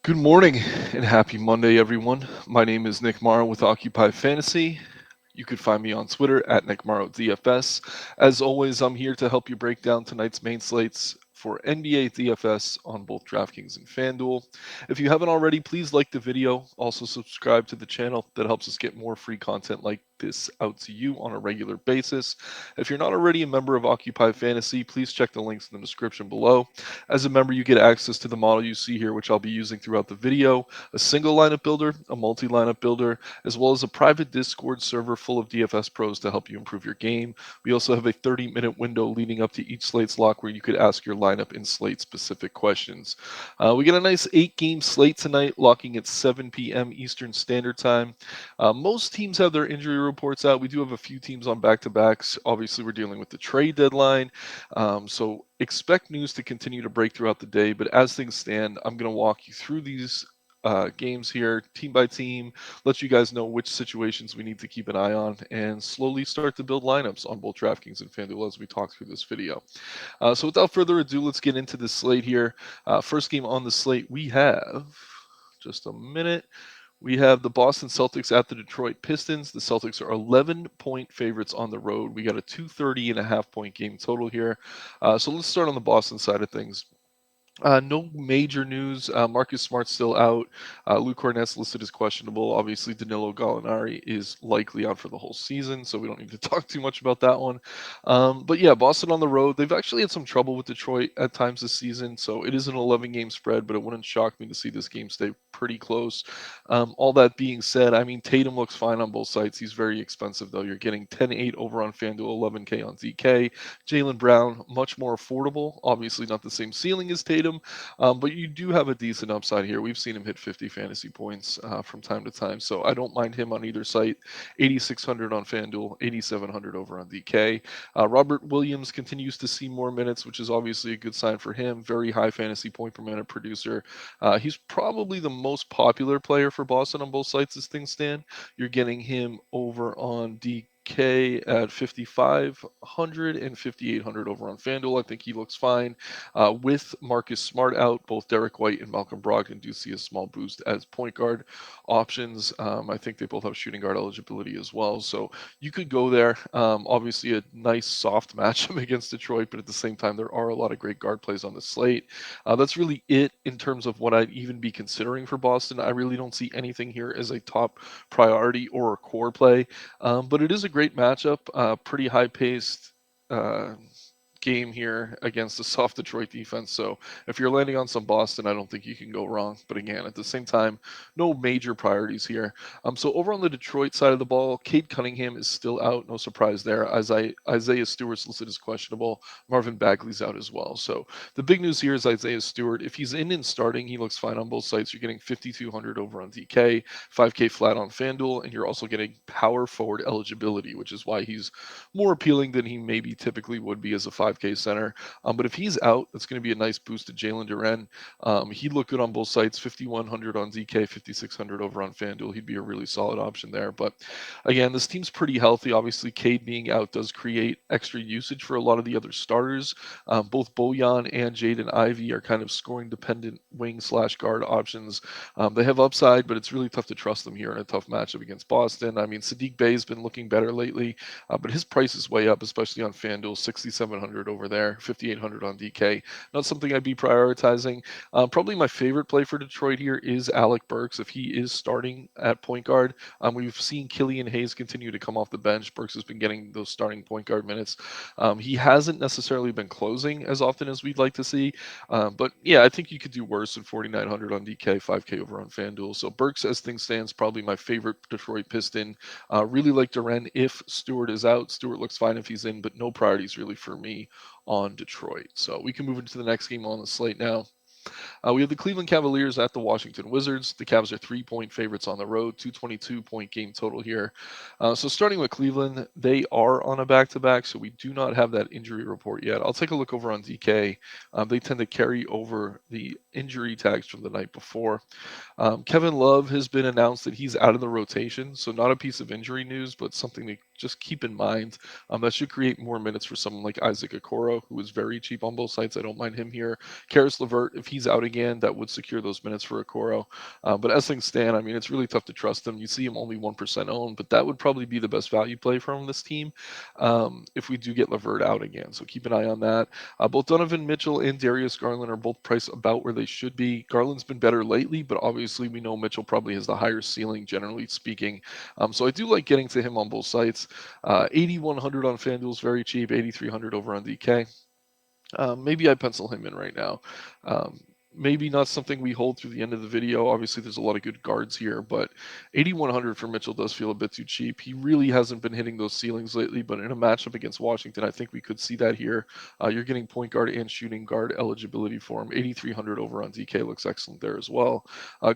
Good morning and happy Monday, everyone. My name is Nick Marro with Occupy Fantasy. You can find me on Twitter at Nick Marro DFS. As always, I'm here to help you break down tonight's main slates for NBA DFS on both DraftKings and FanDuel. If you haven't already, please like the video. Also, subscribe to the channel. That helps us get more free content like this out to you on a regular basis. If you're not already a member of Occupy Fantasy, please check the links in the description below. As a member, you get access to the model you see here, which I'll be using throughout the video, a single lineup builder, a multi lineup builder, as well as a private Discord server full of DFS pros to help you improve your game. We also have a 30-minute window leading up to each slate's lock where you could ask your lineup in slate specific questions. We get a nice 8-game slate tonight, locking at 7 p.m. Eastern Standard Time. Most teams have their injury reports out. We do have a few teams on back to backs. Obviously, we're dealing with the trade deadline. So expect news to continue to break throughout the day. But as things stand, I'm going to walk you through these games here, team by team, let you guys know which situations we need to keep an eye on, and slowly start to build lineups on both DraftKings and FanDuel as we talk through this video. So without further ado, let's get into the slate here. First game on the slate, we have just a minute. We have the Boston Celtics at the Detroit Pistons. The Celtics are 11-point favorites on the road. We got a 230.5 point game total here. So let's start on the Boston side of things. No major news. Marcus Smart's still out. Luke Cornett's listed as questionable. Obviously, Danilo Gallinari is likely out for the whole season, so we don't need to talk too much about that one. But yeah, Boston on the road. They've actually had some trouble with Detroit at times this season, so it is an 11-game spread, but it wouldn't shock me to see this game stay pretty close. All that being said, I mean, Tatum looks fine on both sides. He's very expensive, though. You're getting 10-8 over on FanDuel, 11K on DK. Jaylen Brown, much more affordable. Obviously, not the same ceiling as Tatum, but you do have a decent upside here. We've seen him hit 50 fantasy points from time to time, so I don't mind him on either site. 8,600 on FanDuel, 8,700 over on DK. Robert Williams continues to see more minutes, which is obviously a good sign for him. Very high fantasy point per minute producer. He's probably the most popular player for Boston on both sites as things stand. You're getting him over on DK at 5,500 and 5,800 over on FanDuel. I think he looks fine. With Marcus Smart out, both Derek White and Malcolm Brogdon do see a small boost as point guard options. I think they both have shooting guard eligibility as well. So you could go there. Obviously, a nice soft matchup against Detroit, but at the same time, there are a lot of great guard plays on the slate. That's really it in terms of what I'd even be considering for Boston. I really don't see anything here as a top priority or a core play, but it is a great matchup, pretty high paced. Game here against the soft Detroit defense. So if you're landing on some Boston, I don't think you can go wrong. But again, at the same time, no major priorities here. So over on the Detroit side of the ball, Cade Cunningham is still out. No surprise there. Isaiah Stewart's listed as questionable. Marvin Bagley's out as well. So the big news here is Isaiah Stewart. If he's in and starting, he looks fine on both sites. You're getting 5,200 over on DK, 5K flat on FanDuel, and you're also getting power forward eligibility, which is why he's more appealing than he maybe typically would be as a 5K center. But if he's out, that's going to be a nice boost to Jalen Duren. He looked good on both sites, 5,100 on DK, 5,600 over on FanDuel. He'd be a really solid option there. But again, this team's pretty healthy. Obviously, Cade being out does create extra usage for a lot of the other starters. Both Bojan and Jaden Ivey are kind of scoring dependent wing / guard options. They have upside, but it's really tough to trust them here in a tough matchup against Boston. I mean, Sadiq Bey's been looking better lately, but his price is way up, especially on FanDuel, 6,700 over there, 5,800 on DK. Not something I'd be prioritizing. Probably my favorite play for Detroit here is Alec Burks if he is starting at point guard. We've seen Killian Hayes continue to come off the bench. Burks has been getting those starting point guard minutes. He hasn't necessarily been closing as often as we'd like to see, but yeah, I think you could do worse than 4,900 on DK, 5K over on FanDuel. So Burks, as things stands, probably my favorite Detroit Piston. Really like Duren if Stewart is out. Stewart looks fine if he's in, but no priorities really for me on Detroit. So we can move into the next game on the slate now. We have the Cleveland Cavaliers at the Washington Wizards. The Cavs are 3-point favorites on the road, 222-point game total here. So starting with Cleveland, they are on a back-to-back, so we do not have that injury report yet. I'll take a look over on DK. They tend to carry over the injury tags from the night before. Kevin Love has been announced that he's out of the rotation, so not a piece of injury news, but something to just keep in mind that should create more minutes for someone like Isaac Okoro, who is very cheap on both sites. I don't mind him here. Karis LeVert, if he's out again, that would secure those minutes for Okoro. But as things stand, I mean, it's really tough to trust him. You see him only 1% owned, but that would probably be the best value play from this team if we do get LeVert out again. So keep an eye on that. Both Donovan Mitchell and Darius Garland are both priced about where they should be. Garland's been better lately, but obviously we know Mitchell probably has the higher ceiling, generally speaking. So I do like getting to him on both sites. 8,100 on FanDuel is very cheap. 8,300 over on DK. Maybe I pencil him in right now. Um, Maybe not something we hold through the end of the video. Obviously, there's a lot of good guards here, but 8,100 for Mitchell does feel a bit too cheap. He really hasn't been hitting those ceilings lately, but in a matchup against Washington, I think we could see that here. You're getting point guard and shooting guard eligibility for him. 8,300 over on DK looks excellent there as well.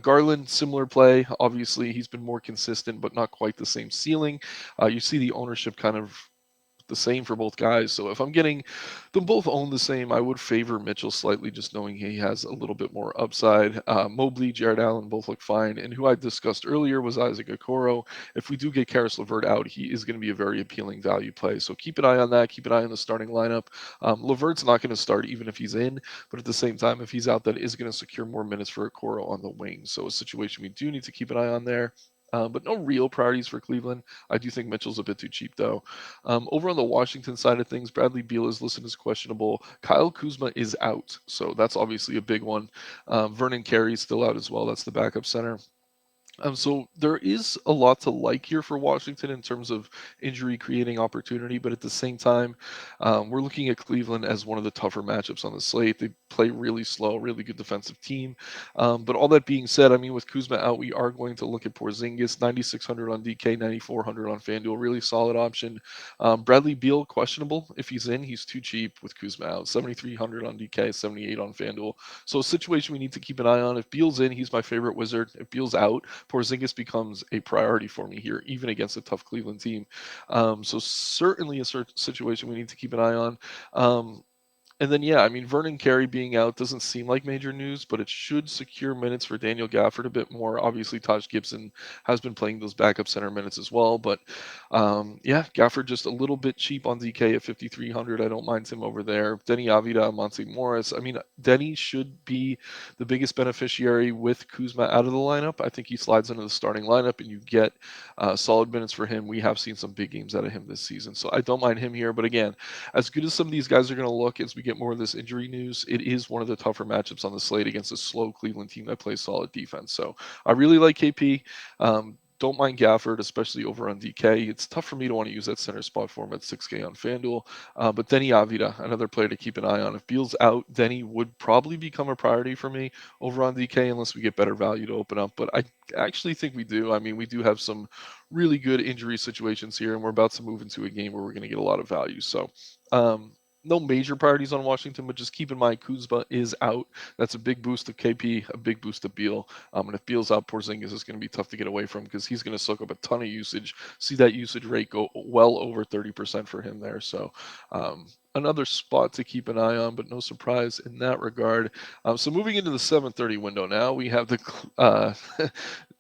Garland, similar play. Obviously, he's been more consistent, but not quite the same ceiling. You see the ownership kind of the same for both guys. So if I'm getting them both own the same, I would favor Mitchell slightly, just knowing he has a little bit more upside. Mobley, Jared Allen both look fine, and who I discussed earlier was Isaac Okoro. If we do get Karis LeVert out, he is going to be a very appealing value play. So keep an eye on that. Keep an eye on the starting lineup. LeVert's not going to start even if he's in, but at the same time, if he's out, that is going to secure more minutes for Okoro on the wing. So a situation we do need to keep an eye on there. But no real priorities for Cleveland. I do think Mitchell's a bit too cheap, though. Over on the Washington side of things, Bradley Beal is listed as questionable. Kyle Kuzma is out, so that's obviously a big one. Vernon Carey's still out as well. That's the backup center. So there is a lot to like here for Washington in terms of injury creating opportunity, but at the same time, we're looking at Cleveland as one of the tougher matchups on the slate. They play really slow, really good defensive team. But all that being said, I mean, with Kuzma out, we are going to look at Porzingis, 9,600 on DK, 9,400 on FanDuel, really solid option. Bradley Beal, questionable. If he's in, he's too cheap with Kuzma out, 7,300 on DK, 78 on FanDuel. So a situation we need to keep an eye on. If Beal's in, he's my favorite wizard. If Beal's out, Porzingis becomes a priority for me here, even against a tough Cleveland team. So certainly a situation we need to keep an eye on. And then, yeah, I mean, Vernon Carey being out doesn't seem like major news, but it should secure minutes for Daniel Gafford a bit more. Obviously, Taj Gibson has been playing those backup center minutes as well. But yeah, Gafford just a little bit cheap on DK at 5,300. I don't mind him over there. Denny Avila, Monte Morris. I mean, Denny should be the biggest beneficiary with Kuzma out of the lineup. I think he slides into the starting lineup and you get solid minutes for him. We have seen some big games out of him this season. So I don't mind him here. But again, as good as some of these guys are going to look as we get more of this injury news, it is one of the tougher matchups on the slate against a slow Cleveland team that plays solid defense. So I really like KP. Don't mind Gafford, especially over on DK. It's tough for me to want to use that center spot for him at 6K on FanDuel. But Denny Avila, another player to keep an eye on. If Beal's out, Denny would probably become a priority for me over on DK unless we get better value to open up. But I actually think we do. I mean, we do have some really good injury situations here, and we're about to move into a game where we're going to get a lot of value. So, no major priorities on Washington, but just keep in mind Kuzma is out. That's a big boost of KP, a big boost of Beal. And if Beal's out, Porzingis is going to be tough to get away from because he's going to soak up a ton of usage. See that usage rate go well over 30% for him there. So another spot to keep an eye on, but no surprise in that regard. So moving into the 7:30 window now, we have the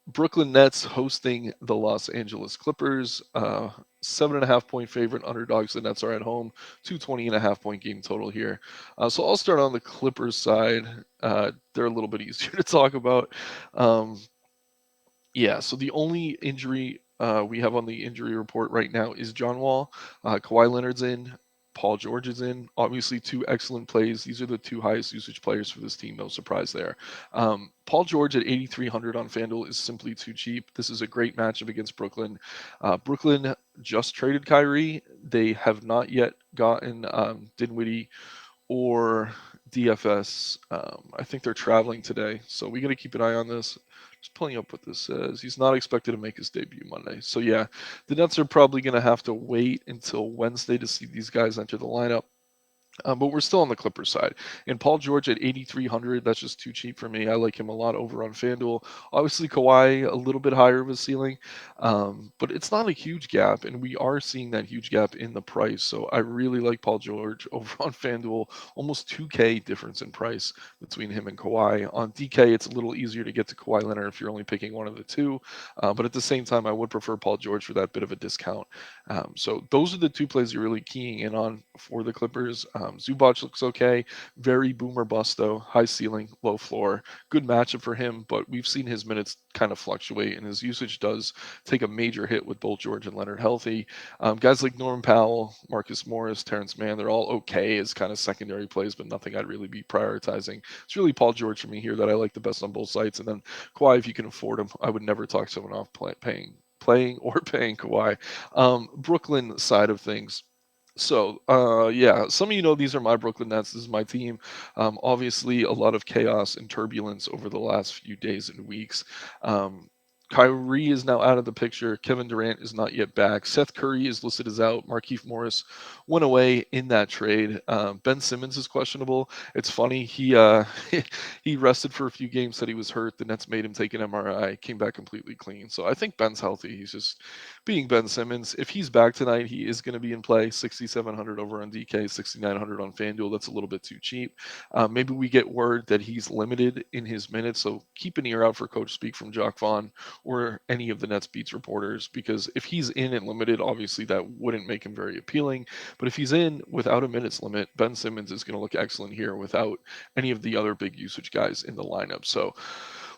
Brooklyn Nets hosting the Los Angeles Clippers. 7.5 point favorite underdogs. The Nets are at home. 220.5 point game total here. So I'll start on the Clippers side. They're a little bit easier to talk about. Yeah, so the only injury we have on the injury report right now is John Wall. Kawhi Leonard's in. Paul George is in. Obviously, two excellent plays. These are the two highest usage players for this team. No surprise there. Paul George at 8,300 on FanDuel is simply too cheap. This is a great matchup against Brooklyn. Brooklyn just traded Kyrie. They have not yet gotten Dinwiddie or DFS. I think they're traveling today, so we got to keep an eye on this. Just pulling up what this says. He's not expected to make his debut Monday. So yeah, the Nets are probably going to have to wait until Wednesday to see these guys enter the lineup. But we're still on the Clippers side. And Paul George at 8,300, that's just too cheap for me. I like him a lot over on FanDuel. Obviously, Kawhi, a little bit higher of a ceiling, but it's not a huge gap. And we are seeing that huge gap in the price. So I really like Paul George over on FanDuel. Almost 2K difference in price between him and Kawhi. On DK, it's a little easier to get to Kawhi Leonard if you're only picking one of the two. But at the same time, I would prefer Paul George for that bit of a discount. So those are the two plays you're really keying in on for the Clippers. Zubac looks okay. Very boomer bust though. High ceiling, low floor. Good matchup for him, but we've seen his minutes kind of fluctuate, and his usage does take a major hit with both George and Leonard healthy. Guys like Norman Powell, Marcus Morris, Terrence Mann, they're all okay as kind of secondary plays, but nothing I'd really be prioritizing. It's really Paul George for me here that I like the best on both sides. And then Kawhi, if you can afford him, I would never talk someone off playing or paying Kawhi. Brooklyn side of things. So, yeah, some of you know these are my Brooklyn Nets. This is my team. Obviously, a lot of chaos and turbulence over the last few days and weeks. Um, Kyrie is now out of the picture. Kevin Durant is not yet back. Seth Curry is listed as out. Markieff Morris went away in that trade. Ben Simmons is questionable. It's funny. He rested for a few games. Said he was hurt. The Nets made him take an MRI. Came back completely clean. So I think Ben's healthy. He's just being Ben Simmons. If he's back tonight, he is going to be in play. 6,700 over on DK, 6,900 on FanDuel. That's a little bit too cheap. Maybe we get word that he's limited in his minutes. So keep an ear out for Coach Speak from Jock Vaughn or any of the Nets beats reporters, because if he's in and limited, obviously that wouldn't make him very appealing. But if he's in without a minutes limit, Ben Simmons is going to look excellent here without any of the other big usage guys in the lineup. So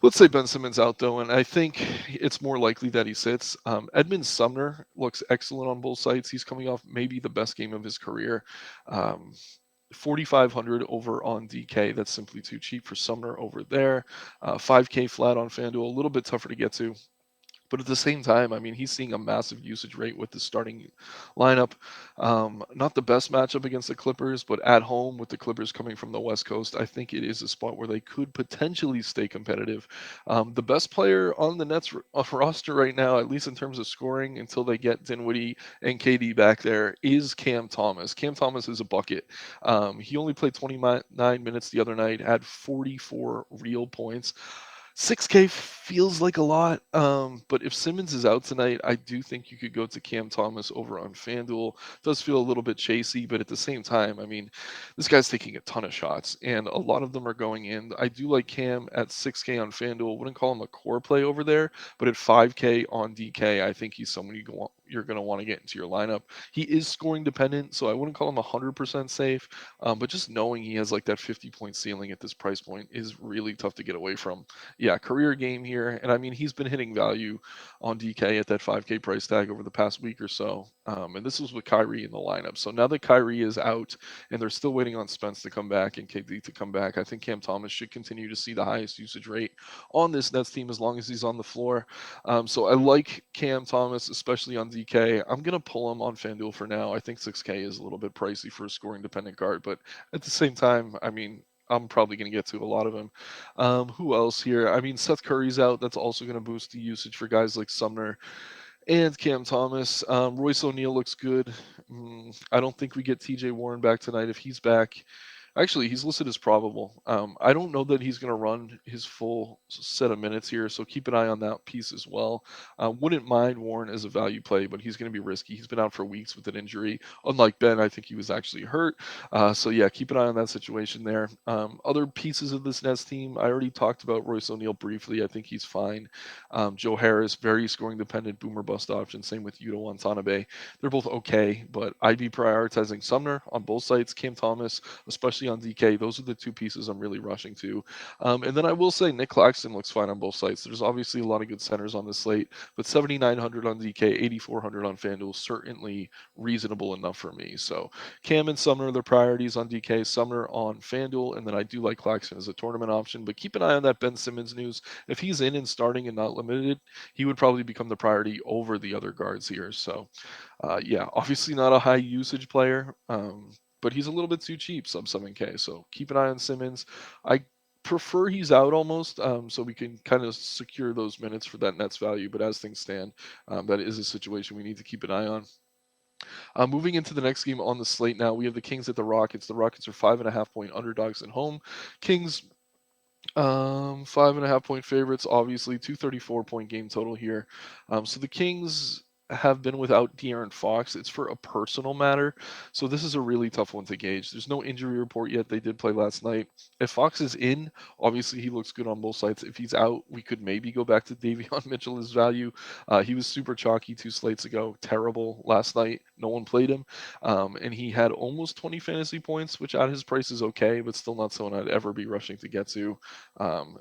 let's say Ben Simmons out though, and I think it's more likely that he sits. Edmund Sumner looks excellent on both sides. He's coming off maybe the best game of his career. Um, 4,500 over on DK. That's simply too cheap for Sumner over there. 5K flat on FanDuel, a little bit tougher to get to. But at the same time, I mean, he's seeing a massive usage rate with the starting lineup. Not the best matchup against the Clippers, but at home with the Clippers coming from the West Coast, I think it is a spot where they could potentially stay competitive. The best player on the Nets roster right now, at least in terms of scoring, until they get Dinwiddie and KD back there, is Cam Thomas. Cam Thomas is a bucket. He only played 29 minutes the other night, had 44 real points. 6K feels like a lot, but if Simmons is out tonight, I do think you could go to Cam Thomas over on FanDuel. Does feel a little bit chasey, but at the same time, I mean, this guy's taking a ton of shots, and a lot of them are going in. I do like Cam at 6K on FanDuel. Wouldn't call him a core play over there, but at 5K on DK, I think he's someone you're going to want to get into your lineup. He is scoring dependent, so I wouldn't call him 100% safe, but just knowing he has like that 50-point ceiling at this price point is really tough to get away from. Yeah, career game here. And I mean, he's been hitting value on DK at that 5K price tag over the past week or so. And this was with Kyrie in the lineup. So now that Kyrie is out and they're still waiting on Spence to come back and KD to come back, I think Cam Thomas should continue to see the highest usage rate on this Nets team as long as he's on the floor. So I like Cam Thomas, especially on DK. I'm going to pull him on FanDuel for now. I think 6K is a little bit pricey for a scoring dependent guard. But at the same time, I mean, I'm probably going to get to a lot of them. Who else here? I mean, Seth Curry's out. That's also going to boost the usage for guys like Sumner and Cam Thomas. Royce O'Neal looks good. I don't think we get TJ Warren back tonight. If he's back, actually, he's listed as probable. I don't know that he's going to run his full set of minutes here, so keep an eye on that piece as well. Wouldn't mind Warren as a value play, but he's going to be risky. He's been out for weeks with an injury. Unlike Ben, I think he was actually hurt. So yeah, keep an eye on that situation there. Other pieces of this Nets team, I already talked about Royce O'Neal briefly. I think he's fine. Joe Harris, very scoring dependent boomer bust option. Same with Yuta Watanabe. They're both okay, but I'd be prioritizing Sumner on both sides. Cam Thomas, especially on DK. Those are the two pieces I'm really rushing to. And then I will say Nick Claxton looks fine on both sides. There's obviously a lot of good centers on the slate, but 7,900 on DK, 8,400 on FanDuel, certainly reasonable enough for me. So Cam and Sumner are the priorities on DK, Sumner on FanDuel, and then I do like Claxton as a tournament option. But keep an eye on that Ben Simmons news. If he's in and starting and not limited, he would probably become the priority over the other guards here. So yeah, obviously not a high usage player, but he's a little bit too cheap, sub 7K. So keep an eye on Simmons. I prefer he's out almost, so we can kind of secure those minutes for that Nets value. But as things stand, that is a situation we need to keep an eye on. Moving into the next game on the slate now, we have the Kings at the Rockets. The Rockets are 5.5 point underdogs at home. Kings 5.5 point favorites, obviously 234 point game total here. So the Kings have been without De'Aaron Fox. It's for a personal matter, so this is a really tough one to gauge. There's no injury report yet. They did play last night. If Fox is in, obviously he looks good on both sides. If he's out, we could maybe go back to Davion Mitchell as value. He was super chalky 2 slates ago, terrible last night. No one played him, and he had almost 20 fantasy points, which at his price is okay, but still not someone I'd ever be rushing to get to.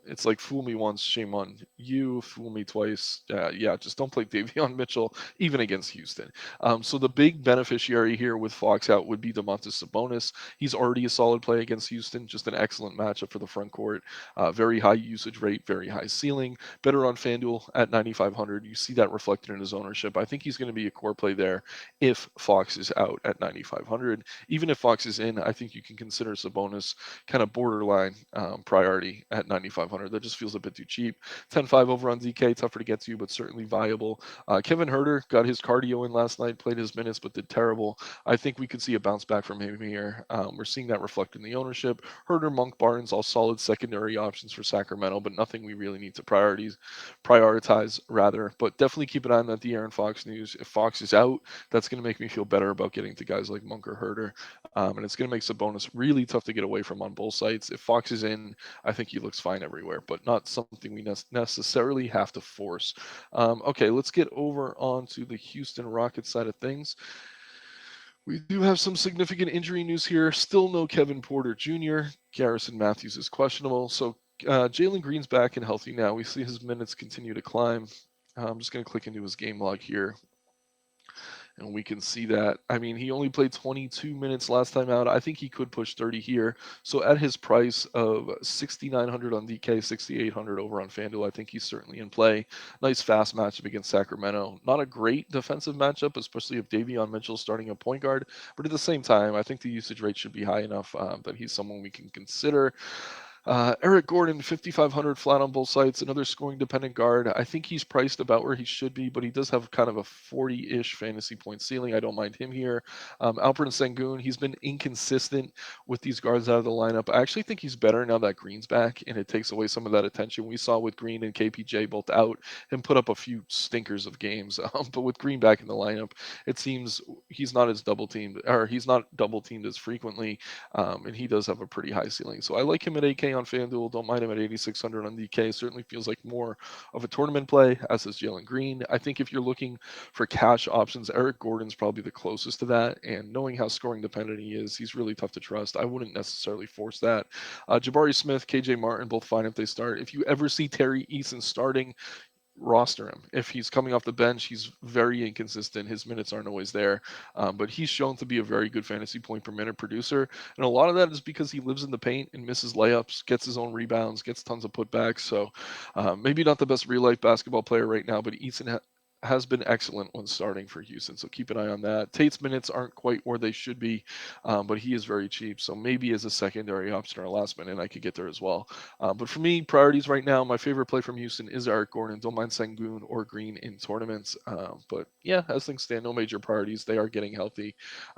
It's like fool me once, shame on you. Fool me twice. Yeah, just don't play Davion Mitchell even against Houston. So the big beneficiary here with Fox out would be Domantas Sabonis. He's already a solid play against Houston, just an excellent matchup for the front court. Very high usage rate, very high ceiling. Better on FanDuel at 9,500. You see that reflected in his ownership. I think he's going to be a core play there if Fox is out at 9,500. Even if Fox is in, I think you can consider Sabonis kind of borderline priority at 9,500. That just feels a bit too cheap. 10-5 over on DK, tougher to get to, but certainly viable. Kevin Herter got his cardio in last night, played his minutes, but did terrible. I think we could see a bounce back from him here. We're seeing that reflected in the ownership. Herter, Monk, Barnes, all solid secondary options for Sacramento, but nothing we really need to prioritize rather. But definitely keep an eye on that De'Aaron Fox news. If Fox is out, that's going to make me feel better about getting to guys like Monk or Herter. And it's going to make Sabonis really tough to get away from on both sides. If Fox is in, I think he looks fine everywhere, but not something we necessarily have to force. Okay, let's get over onto the Houston Rockets side of things. We do have some significant injury news here. Still no Kevin Porter Jr. Garrison Matthews is questionable. So Jalen Green's back and healthy now. We see his minutes continue to climb. I'm just going to click into his game log here and we can see that. I mean, he only played 22 minutes last time out. I think he could push 30 here. So at his price of 6,900 on DK, 6,800 over on FanDuel, I think he's certainly in play. Nice fast matchup against Sacramento. Not a great defensive matchup, especially if Davion Mitchell's starting a point guard. But at the same time, I think the usage rate should be high enough that he's someone we can consider. Eric Gordon, 5,500 flat on both sides, another scoring dependent guard. I think he's priced about where he should be, but he does have kind of a 40-ish fantasy point ceiling. I don't mind him here. Alperen Sengun, he's been inconsistent with these guards out of the lineup. I actually think he's better now that Green's back, and it takes away some of that attention we saw with Green and KPJ both out and put up a few stinkers of games. But with Green back in the lineup, it seems he's not as double teamed, or he's not double teamed as frequently, and he does have a pretty high ceiling. So I like him at 8K on FanDuel. Don't mind him at 8,600 on DK. Certainly feels like more of a tournament play, as is Jalen Green. I think if you're looking for cash options, Eric Gordon's probably the closest to that. And knowing how scoring dependent he is, he's really tough to trust. I wouldn't necessarily force that. Jabari Smith, KJ Martin, both fine if they start. If you ever see Terry Eason starting, roster him. If he's coming off the bench, he's very inconsistent. His minutes aren't always there, but he's shown to be a very good fantasy point per minute producer. And a lot of that is because he lives in the paint and misses layups, gets his own rebounds, gets tons of putbacks. So maybe not the best real life basketball player right now, but Eason has been excellent when starting for Houston. So keep an eye on that. Tate's minutes aren't quite where they should be, but he is very cheap. So maybe as a secondary option or a last minute, I could get there as well. But for me, priorities right now, my favorite play from Houston is Eric Gordon. Don't mind Sengun or Green in tournaments. But yeah, as things stand, no major priorities. They are getting healthy.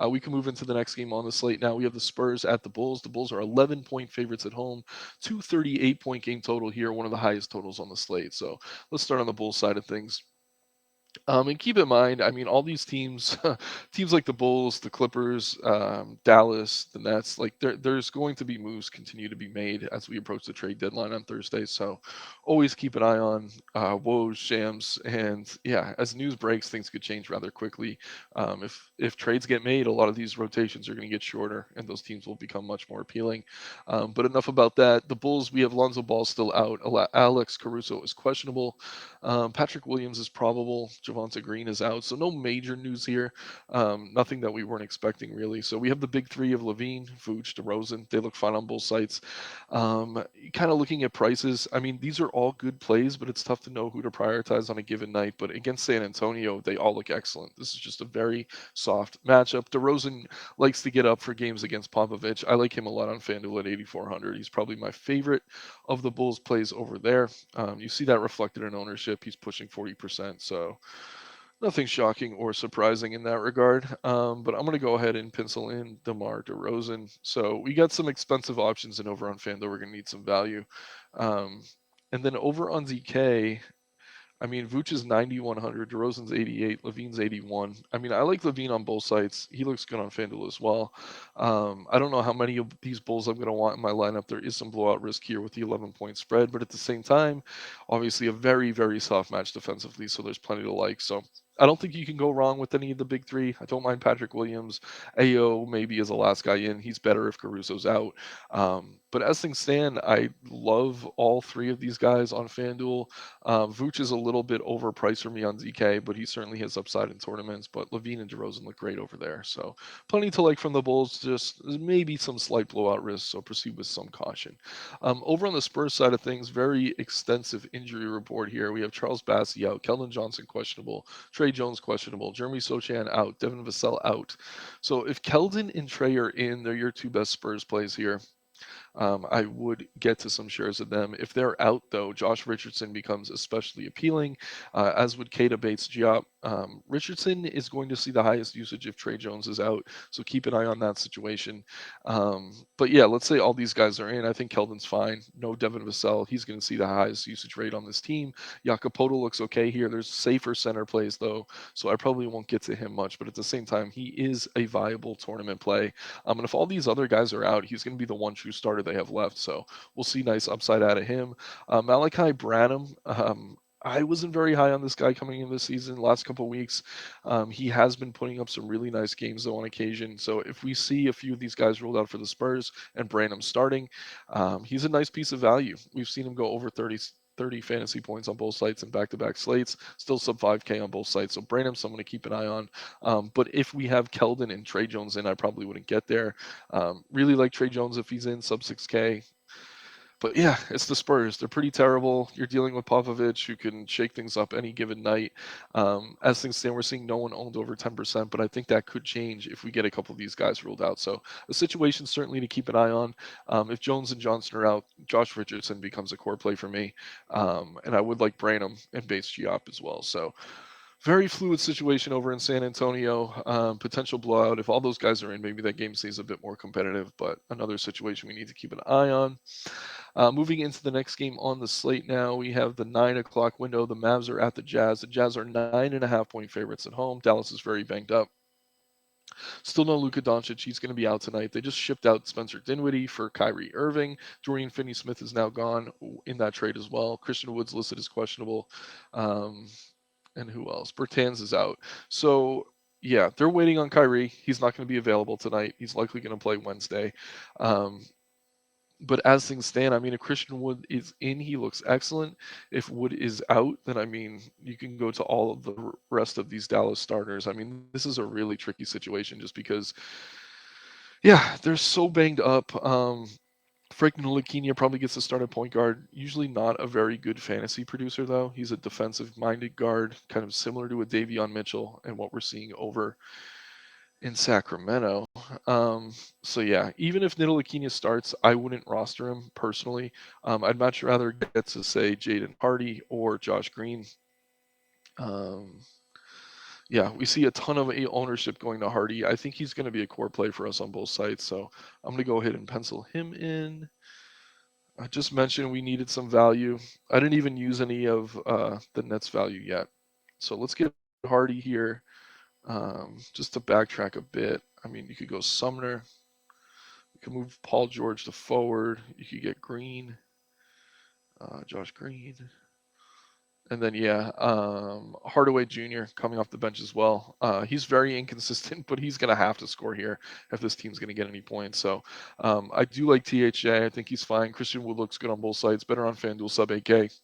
We can move into the next game on the slate now. We have the Spurs at the Bulls. The Bulls are 11-point favorites at home. 238-point game total here, one of the highest totals on the slate. So let's start on the Bulls side of things. And keep in mind, I mean, all these teams, teams like the Bulls, the Clippers, Dallas, the Nets, like there's going to be moves continue to be made as we approach the trade deadline on Thursday. So always keep an eye on woes, shams, and yeah, as news breaks, things could change rather quickly. If trades get made, a lot of these rotations are going to get shorter, and those teams will become much more appealing. But enough about that. The Bulls, we have Lonzo Ball still out. Alex Caruso is questionable. Patrick Williams is probable. Javonte Green is out. So no major news here. Nothing that we weren't expecting really. So we have the big three of Levine, Vooch, DeRozan. They look fine on both sites. Kind of looking at prices. I mean, these are all good plays, but it's tough to know who to prioritize on a given night. But against San Antonio, they all look excellent. This is just a very soft matchup. DeRozan likes to get up for games against Popovich. I like him a lot on FanDuel at 8,400. He's probably my favorite of the Bulls plays over there. You see that reflected in ownership. He's pushing 40%. So Nothing shocking or surprising in that regard. But I'm going to go ahead and pencil in DeMar DeRozan. So we got some expensive options in over on FanDuel. We're going to need some value. Um, and then over on ZK, I mean, Vooch is 9,100, DeRozan's 88, Levine's 81. I mean, I like Levine on both sides. He looks good on FanDuel as well. I don't know how many of these Bulls I'm going to want in my lineup. There is some blowout risk here with the 11-point spread, but at the same time, obviously a very, very soft match defensively, so there's plenty to like. So I don't think you can go wrong with any of the big three. I don't mind Patrick Williams. AO maybe is the last guy in. He's better if Caruso's out. But as things stand, I love all three of these guys on FanDuel. Vooch is a little bit overpriced for me on ZK, but he certainly has upside in tournaments. But Levine and DeRozan look great over there. So plenty to like from the Bulls, just maybe some slight blowout risks. So proceed with some caution. Over on the Spurs side of things, very extensive injury report here. We have Charles Bassey out, Keldon Johnson questionable, Trey Jones questionable, Jeremy Sochan out, Devin Vassell out. So if Keldon and Trey are in, they're your two best Spurs plays here. I would get to some shares of them. If they're out, though, Josh Richardson becomes especially appealing, as would Keita Bates-Diop. Richardson is going to see the highest usage if Trey Jones is out, so keep an eye on that situation. But yeah, let's say all these guys are in. I think Keldon's fine. No Devin Vassell. He's going to see the highest usage rate on this team. Jakopoto looks okay here. There's safer center plays, though, so I probably won't get to him much. But at the same time, he is a viable tournament play. And if all these other guys are out, he's going to be the one true starter they have left. So we'll see nice upside out of him. Malachi Branham. I wasn't very high on this guy coming in this season. Last couple of weeks, he has been putting up some really nice games though on occasion. So if we see a few of these guys rolled out for the Spurs and Branham starting, he's a nice piece of value. We've seen him go over 30 fantasy points on both sites and back-to-back slates. Still sub 5K on both sites. So Branham, someone to keep an eye on. But if we have Keldon and Trey Jones in, I probably wouldn't get there. Really like Trey Jones if he's in sub 6K. But yeah, it's the Spurs. They're pretty terrible. You're dealing with Popovich, who can shake things up any given night. As things stand, we're seeing no one owned over 10%, but I think that could change if we get a couple of these guys ruled out. So a situation certainly to keep an eye on. If Jones and Johnson are out, Josh Richardson becomes a core play for me. And I would like Branham and Bates-Diop as well. So very fluid situation over in San Antonio. Potential blowout. If all those guys are in, maybe that game stays a bit more competitive, but another situation we need to keep an eye on. Moving into the next game on the slate now, we have the 9 o'clock window. The Mavs are at the Jazz. The Jazz are 9.5-point favorites at home. Dallas is very banged up. Still no Luka Doncic. He's going to be out tonight. They just shipped out Spencer Dinwiddie for Kyrie Irving. Dorian Finney-Smith is now gone in that trade as well. Christian Wood's listed as questionable. And who else? Bertans is out. So yeah, they're waiting on Kyrie. He's not going to be available tonight. He's likely going to play Wednesday. But as things stand, I mean, if Christian Wood is in, he looks excellent. If Wood is out, then I mean, you can go to all of the rest of these Dallas starters. I mean, this is a really tricky situation just because, yeah, they're so banged up. Frank Ntilikina probably gets to start at point guard. Usually not a very good fantasy producer, though. He's a defensive-minded guard, kind of similar to a Davion Mitchell and what we're seeing over in Sacramento. So yeah, even if Ntilikina starts, I wouldn't roster him personally. I'd much rather get to say Jaden Hardy or Josh Green. Um, yeah, we see a ton of ownership going to Hardy. I think he's going to be a core play for us on both sides. So I'm going to go ahead and pencil him in. I just mentioned we needed some value. I didn't even use any of the Nets value yet. So let's get Hardy here. Just to backtrack a bit, I mean, you could go Sumner. You could move Paul George to forward. You could get Green, Josh Green. And then, yeah, Hardaway Jr. coming off the bench as well. He's very inconsistent, but he's going to have to score here if this team's going to get any points. So I do like THJ. I think he's fine. Christian Wood looks good on both sides. Better on FanDuel sub 8K.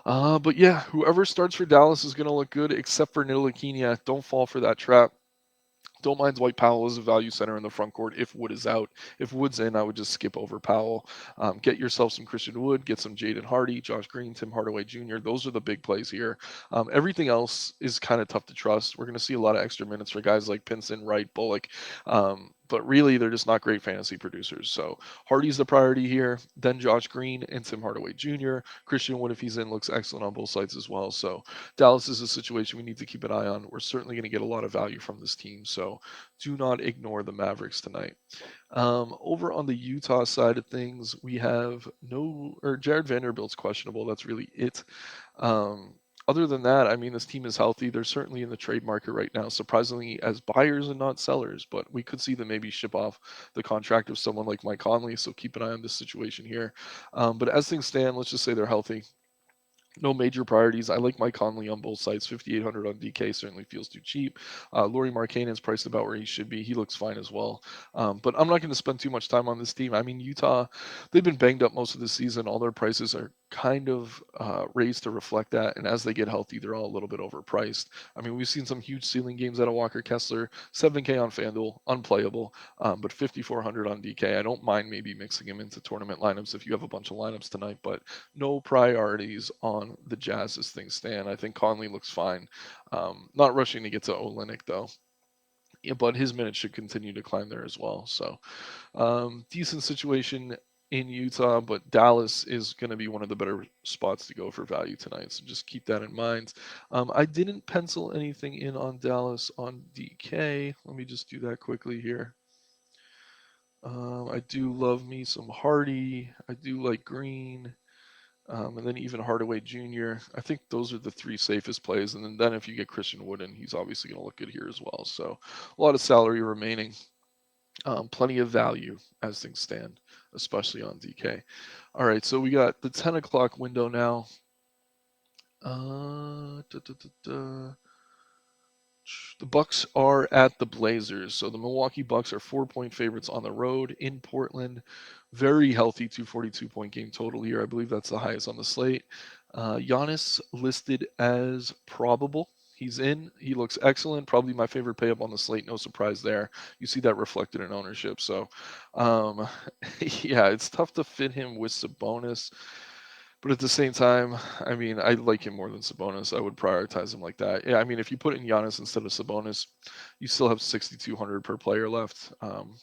But yeah, whoever starts for Dallas is going to look good, except for Ntilikina. Don't fall for that trap. Don't mind Dwight Powell as a value center in the front court if Wood is out. If Wood's in, I would just skip over Powell. Get yourself some Christian Wood, get some Jaden Hardy, Josh Green, Tim Hardaway Jr. Those are the big plays here. Everything else is kind of tough to trust. We're going to see a lot of extra minutes for guys like Pinson, Wright, Bullock. but really they're just not great fantasy producers. So Hardy's the priority here, then Josh Green and Tim Hardaway Jr. Christian Wood, if he's in, looks excellent on both sides as well. So Dallas is a situation we need to keep an eye on. We're certainly going to get a lot of value from this team. So do not ignore the Mavericks tonight. Over on the Utah side of things, we have no, or Jared Vanderbilt's questionable. That's really it. Um, Other than that, I mean, this team is healthy. They're certainly in the trade market right now, surprisingly as buyers and not sellers, but we could see them maybe ship off the contract of someone like Mike Conley. So keep an eye on this situation here. But as things stand, let's just say they're healthy. No major priorities. I like Mike Conley on both sides. 5,800 on DK certainly feels too cheap. Laurie Markkanen's priced about where he should be. He looks fine as well. But I'm not going to spend too much time on this team. I mean, Utah, they've been banged up most of the season. All their prices are kind of raised to reflect that. And as they get healthy, they're all a little bit overpriced. I mean, we've seen some huge ceiling games out of Walker Kessler. 7K on FanDuel, unplayable. But 5,400 on DK. I don't mind maybe mixing him into tournament lineups if you have a bunch of lineups tonight. But no priorities on the Jazz as things stand. I think Conley looks fine. Not rushing to get to Olynyk though. Yeah, but his minutes should continue to climb there as well. So decent situation in Utah, but Dallas is going to be one of the better spots to go for value tonight. So just keep that in mind. I didn't pencil anything in on Dallas on DK. Let me just do that quickly here. I do love me some Hardy. I do like Green. And then even Hardaway Jr. I think those are the three safest plays. And then if you get Christian Wood in, he's obviously going to look good here as well. So a lot of salary remaining, plenty of value as things stand, especially on DK. All right, so we got the 10 o'clock window now. Uh, da, da, da, da. The Bucks are at the Blazers. So the Milwaukee Bucks are 4-point favorites on the road in Portland. Very healthy 242-point game total here. I believe that's the highest on the slate. Giannis listed as probable. He's in. He looks excellent. Probably my favorite pay up on the slate. No surprise there. You see that reflected in ownership. So, um, yeah, it's tough to fit him with Sabonis. But at the same time, I mean, I like him more than Sabonis. I would prioritize him like that. Yeah, I mean, if you put in Giannis instead of Sabonis, you still have 6,200 per player left,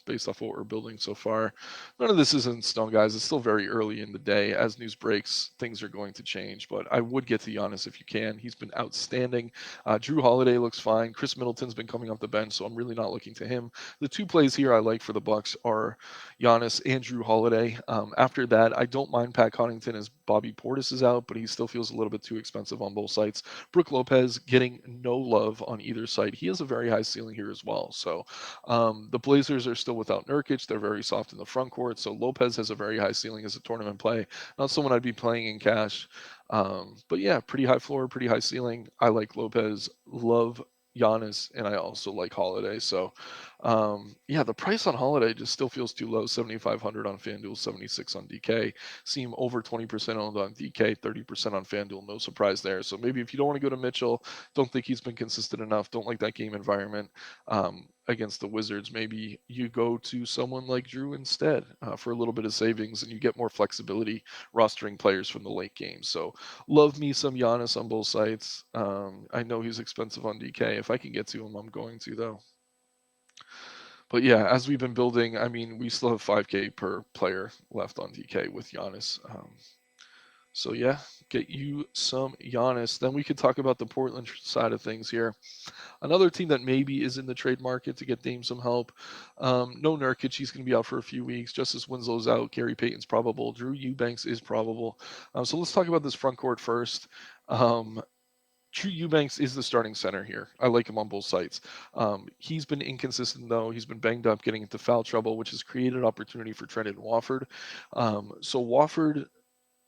based off what we're building so far. None of this is in stone, guys. It's still very early in the day. As news breaks, things are going to change. But I would get to Giannis if you can. He's been outstanding. Drew Holiday looks fine. Chris Middleton's been coming off the bench, so I'm really not looking to him. The two plays here I like for the Bucks are Giannis and Drew Holiday. After that, I don't mind Pat Connaughton as Bobby Portis is out, but he still feels a little bit too expensive on both sides. Brook Lopez getting no love on either side. He has a very high ceiling here as well. So the Blazers are still without Nurkic. They're very soft in the front court. So Lopez has a very high ceiling as a tournament play. Not someone I'd be playing in cash. But yeah, pretty high floor, pretty high ceiling. I like Lopez. Love Giannis, and I also like Holiday. So, yeah, the price on Holiday just still feels too low. 7,500 on FanDuel, 76 on DK. Seem over 20% owned on DK, 30% on FanDuel. No surprise there. So maybe if you don't want to go to Mitchell, don't think he's been consistent enough, don't like that game environment against the Wizards, maybe you go to someone like Drew instead for a little bit of savings, and you get more flexibility rostering players from the late game. So love me some Giannis on both sides. I know he's expensive on DK. If I can get to him, I'm going to though. But yeah, as we've been building, I mean, we still have 5K per player left on DK with Giannis. So yeah, get you some Giannis. Then we could talk about the Portland side of things here. Another team that maybe is in the trade market to get Dame some help. No Nurkic, he's going to be out for a few weeks. Justice Winslow's out. Gary Payton's probable. Drew Eubanks is probable. So let's talk about this front court first. Drew Eubanks is the starting center here. I like him on both sides. He's been inconsistent, though. He's been banged up, getting into foul trouble, which has created opportunity for Trendon Wofford. So Wofford,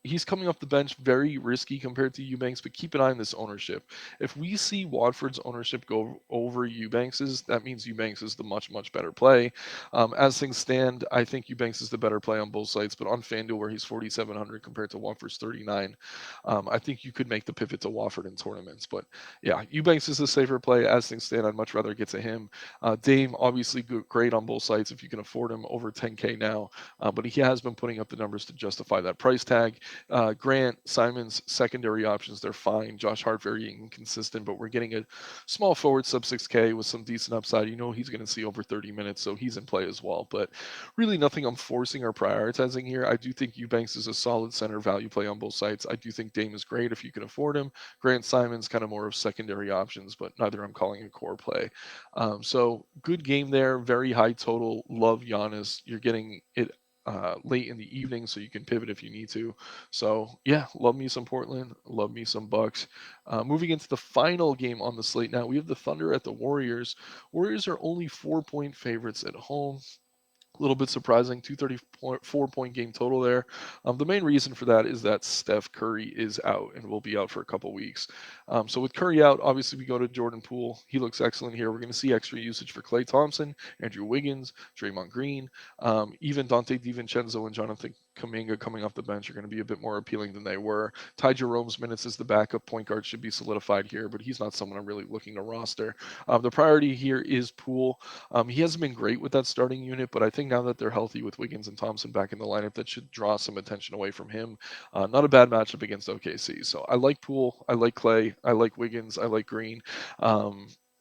he's coming off the bench, very risky compared to Eubanks, but keep an eye on this ownership. If we see Watford's ownership go over Eubanks's, that means Eubanks is the much, much better play. As things stand, I think Eubanks is the better play on both sides, but on FanDuel, where he's 4,700 compared to Watford's 39, I think you could make the pivot to Wofford in tournaments. But yeah, Eubanks is a safer play. As things stand, I'd much rather get to him. Dame, obviously great on both sides if you can afford him, over 10K now, but he has been putting up the numbers to justify that price tag. Grant, Simons, secondary options, they're fine. Josh Hart, very inconsistent, but we're getting a small forward sub 6K with some decent upside. You know he's going to see over 30 minutes, so he's in play as well. But really nothing I'm forcing or prioritizing here. I do think Eubanks is a solid center value play on both sides. I do think Dame is great if you can afford him. Grant Simons kind of more of secondary options, but neither I'm calling a core play. So good game there, very high total. Love Giannis. You're getting it late in the evening, so you can pivot if you need to. So yeah, love me some Portland, love me some Bucks. Moving into the final game on the slate now, we have the Thunder at the Warriors. Warriors are only 4-point favorites at home. A little bit surprising, 234-point game total there. The main reason for that is that Steph Curry is out and will be out for a couple weeks. So with Curry out, obviously we go to Jordan Poole. He looks excellent here. We're going to see extra usage for Klay Thompson, Andrew Wiggins, Draymond Green, even Dante DiVincenzo and Jonathan Kuminga coming off the bench are going to be a bit more appealing than they were. Ty Jerome's minutes as the backup point guard should be solidified here, but he's not someone I'm really looking to roster. The priority here is Poole. He hasn't been great with that starting unit, but I think now that they're healthy with Wiggins and Thompson back in the lineup, that should draw some attention away from him. Not a bad matchup against OKC. So I like Poole, I like Clay, I like Wiggins, I like Green.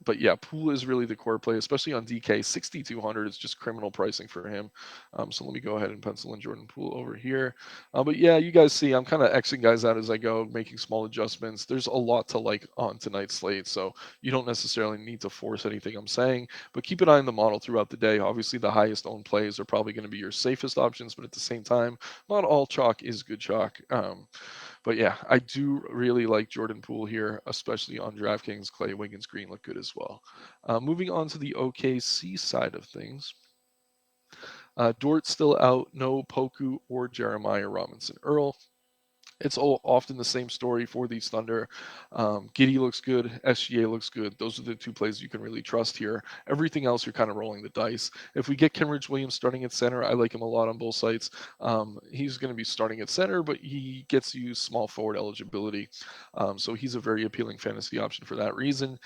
But yeah, Poole is really the core play, especially on DK. 6,200 is just criminal pricing for him. So let me go ahead and pencil in Jordan Poole over here. But yeah, you guys see I'm kind of Xing guys out as I go, making small adjustments. There's a lot to like on tonight's slate, so you don't necessarily need to force anything I'm saying. But keep an eye on the model throughout the day. Obviously, the highest owned plays are probably going to be your safest options, but at the same time, not all chalk is good chalk. But yeah, I do really like Jordan Poole here, especially on DraftKings. Clay, Wiggins, Green look good as well. Moving on to the OKC side of things. Dort's still out. No Poku or Jeremiah Robinson Earl. It's all often the same story for these Thunder. Giddy looks good. SGA looks good. Those are the two plays you can really trust here. Everything else, you're kind of rolling the dice. If we get Kenrich Williams starting at center, I like him a lot on both sides. He's going to be starting at center, but he gets you small forward eligibility. So he's a very appealing fantasy option for that reason.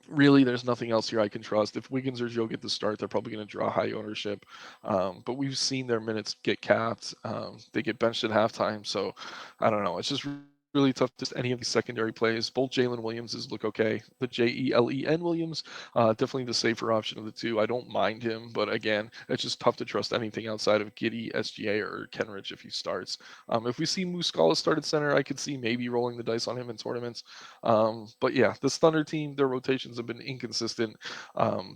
Really, there's nothing else here I can trust. If Wiggins or Joe get the start, they're probably going to draw high ownership. But we've seen their minutes get capped. They get benched at halftime. So I don't know. It's just really tough to any of these secondary plays. Both Jalen Williamses look okay. The Jelen Williams, definitely the safer option of the two. I don't mind him, but again, it's just tough to trust anything outside of Giddy, SGA, or Kenrich if he starts. If we see Muscala start at center, I could see maybe rolling the dice on him in tournaments. But yeah, this Thunder team, their rotations have been inconsistent.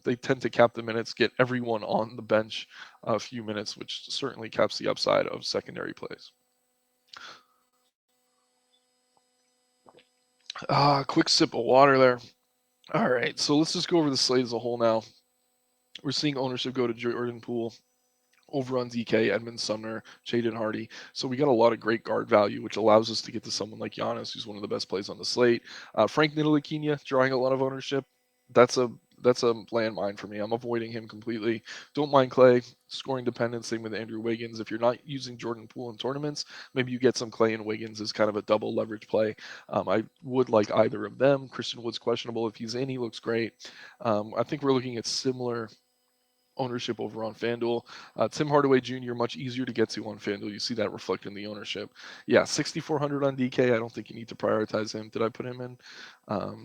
They tend to cap the minutes, get everyone on the bench a few minutes, which certainly caps the upside of secondary plays. Quick sip of water there. All right, so let's just go over the slate as a whole now. We're seeing ownership go to Jordan Poole over on DK, Edmund Sumner, Jaden Hardy. So we got a lot of great guard value, which allows us to get to someone like Giannis, who's one of the best plays on the slate. Frank Ntilikina drawing a lot of ownership. That's a landmine for me. I'm avoiding him completely. Don't mind Clay, scoring dependent. Same with Andrew Wiggins. If you're not using Jordan Poole in tournaments, maybe you get some Clay and Wiggins as kind of a double leverage play. I would like either of them. Christian Wood's questionable. If he's in, he looks great. I think we're looking at similar ownership over on FanDuel. Tim Hardaway Jr. much easier to get to on FanDuel. You see that reflected in the ownership. Yeah, 6,400 on DK. I don't think you need to prioritize him. Did I put him in?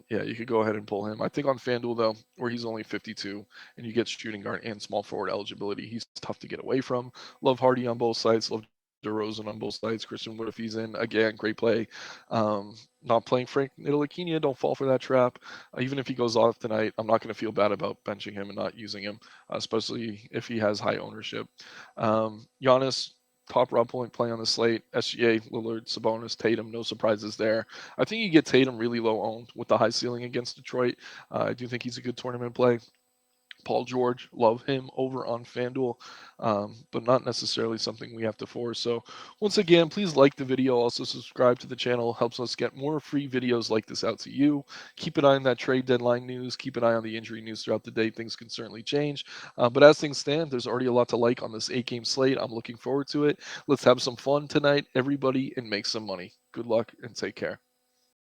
Yeah, you could go ahead and pull him. I think on FanDuel though, where he's only 52 and you get shooting guard and small forward eligibility, he's tough to get away from. Love Hardy on both sides. Love DeRozan on both sides. Christian Wood if he's in. Again, great play. Not playing Frank Ntilikina. Don't fall for that trap. Even if he goes off tonight, I'm not going to feel bad about benching him and not using him, especially if he has high ownership. Giannis, top round point play on the slate. SGA, Lillard, Sabonis, Tatum, no surprises there. I think you get Tatum really low owned with the high ceiling against Detroit. I do think he's a good tournament play. Paul George, love him over on FanDuel, but not necessarily something we have to force. So once again, please like the video. Also subscribe to the channel. Helps us get more free videos like this out to you. Keep an eye on that trade deadline news. Keep an eye on the injury news throughout the day. Things can certainly change. But as things stand, there's already a lot to like on this 8-game slate. I'm looking forward to it. Let's have some fun tonight, everybody, and make some money. Good luck and take care.